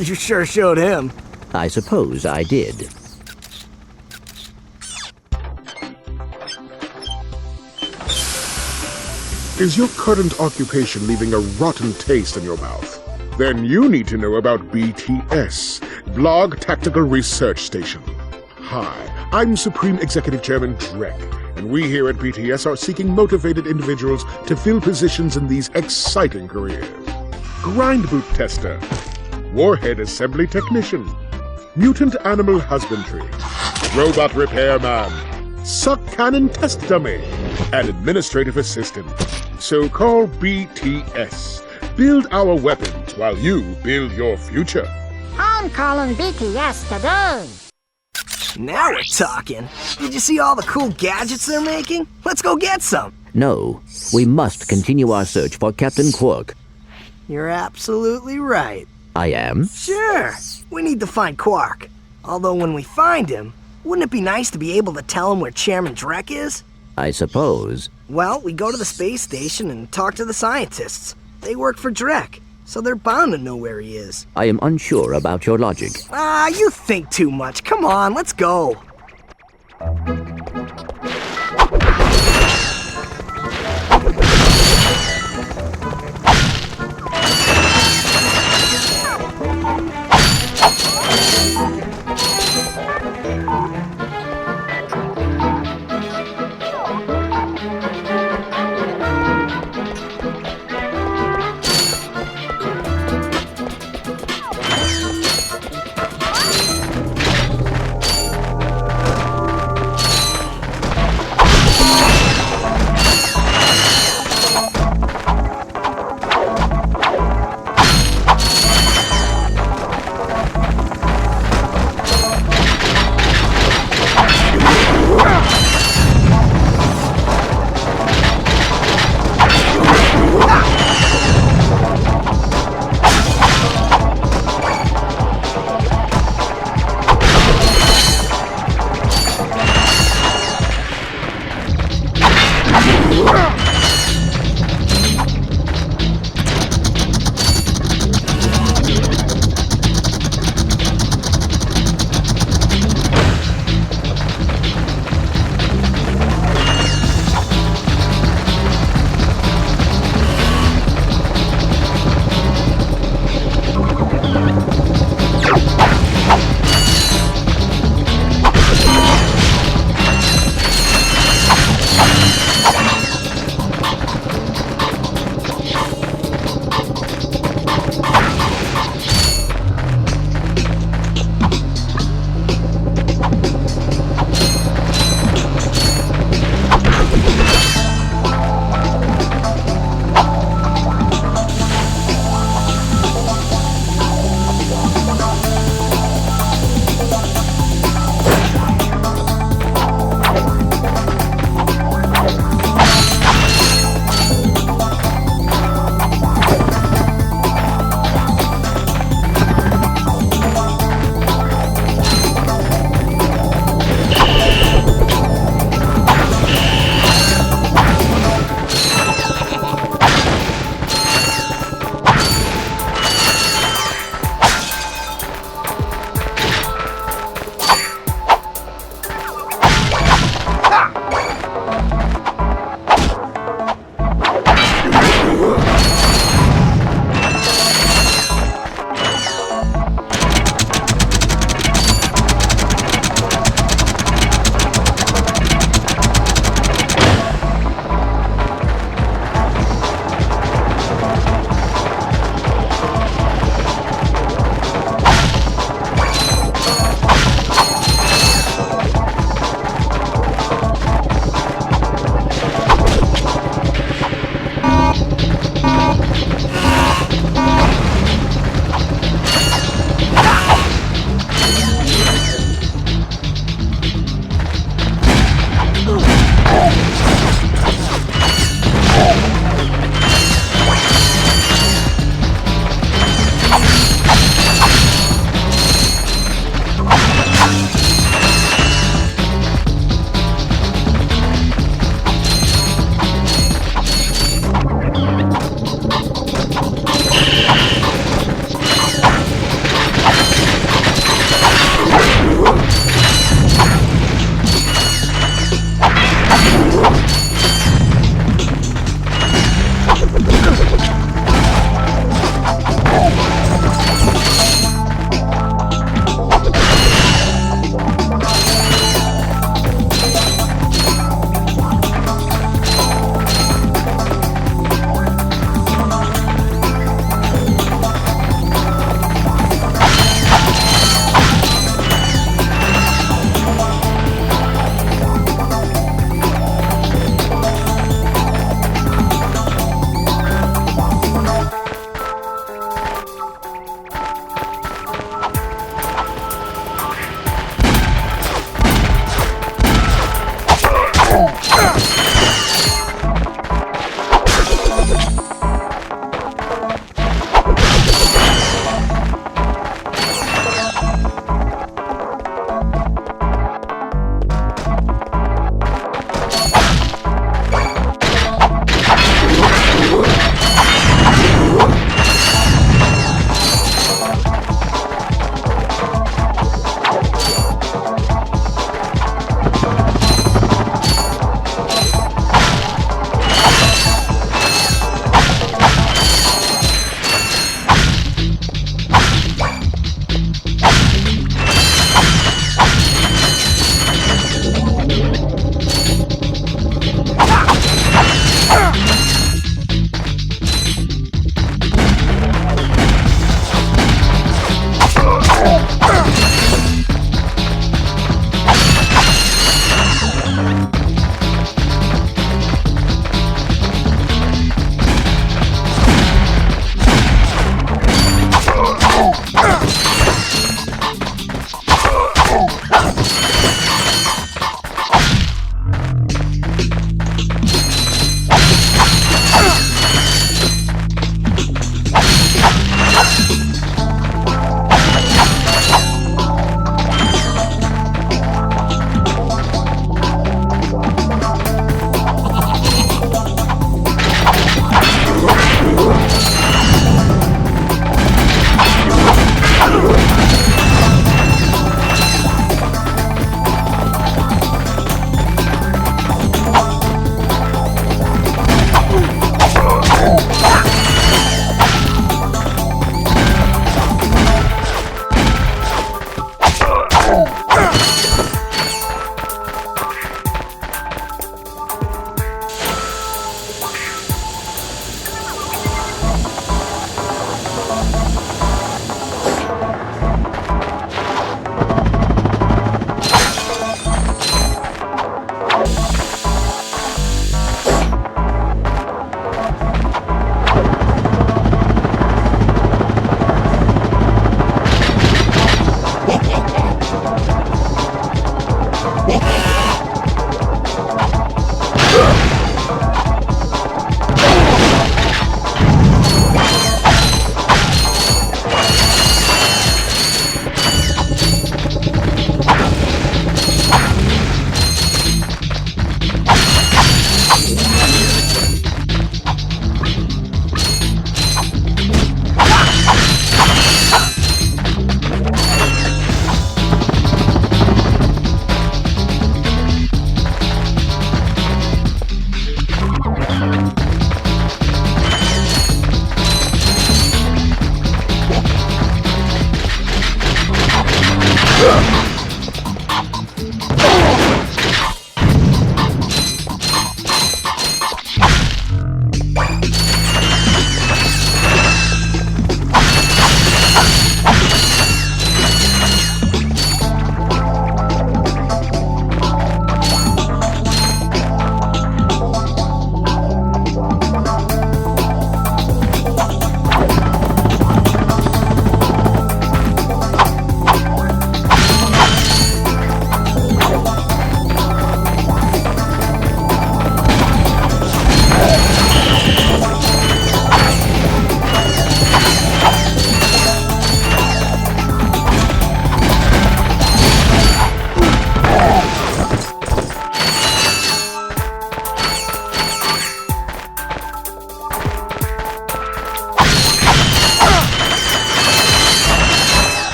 You sure showed him. I suppose I did. Is your current occupation leaving a rotten taste in your mouth? Then you need to know about BTS, Blog Tactical Research Station. Hi, I'm Supreme Executive Chairman Drek, and we here at BTS are seeking motivated individuals to fill positions in these exciting careers. Grind boot tester, warhead assembly technician, mutant animal husbandry, robot repairman, suck cannon test dummy, and administrative assistant. So call BTS. Build our weapons while you build your future. I'm calling BTS today. Now we're talking. Did you see all the cool gadgets they're making? Let's go get some. No, we must continue our search for Captain Quark. You're absolutely right. I am? Sure. We need to find Quark. Although when we find him, wouldn't it be nice to be able to tell him where Chairman Drek is? I suppose. Well, we go to the space station and talk to the scientists. They work for Drek, so they're bound to know where he is. I am unsure about your logic. You think too much. Come on, let's go.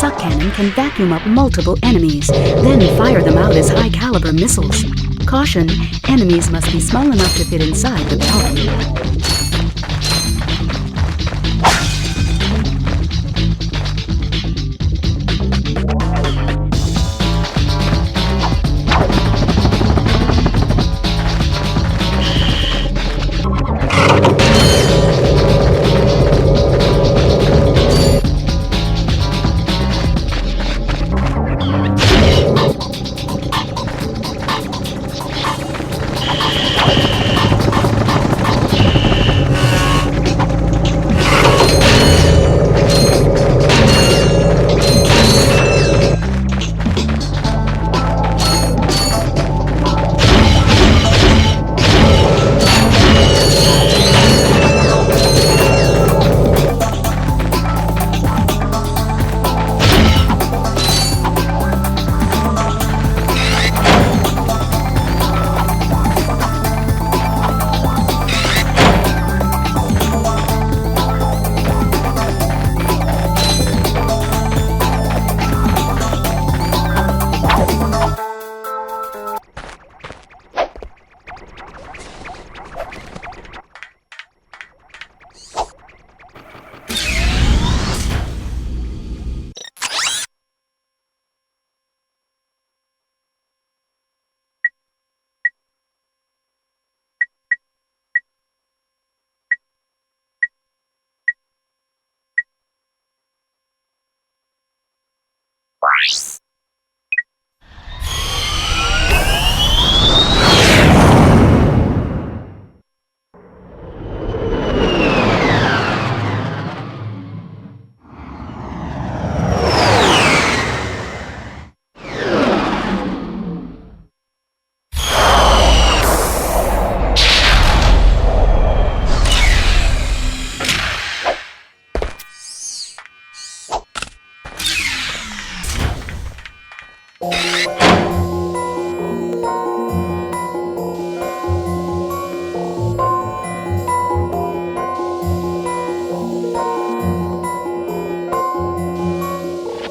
suck cannon can vacuum up multiple enemies, then fire them out as high-caliber missiles. Caution, enemies must be small enough to fit inside the pod.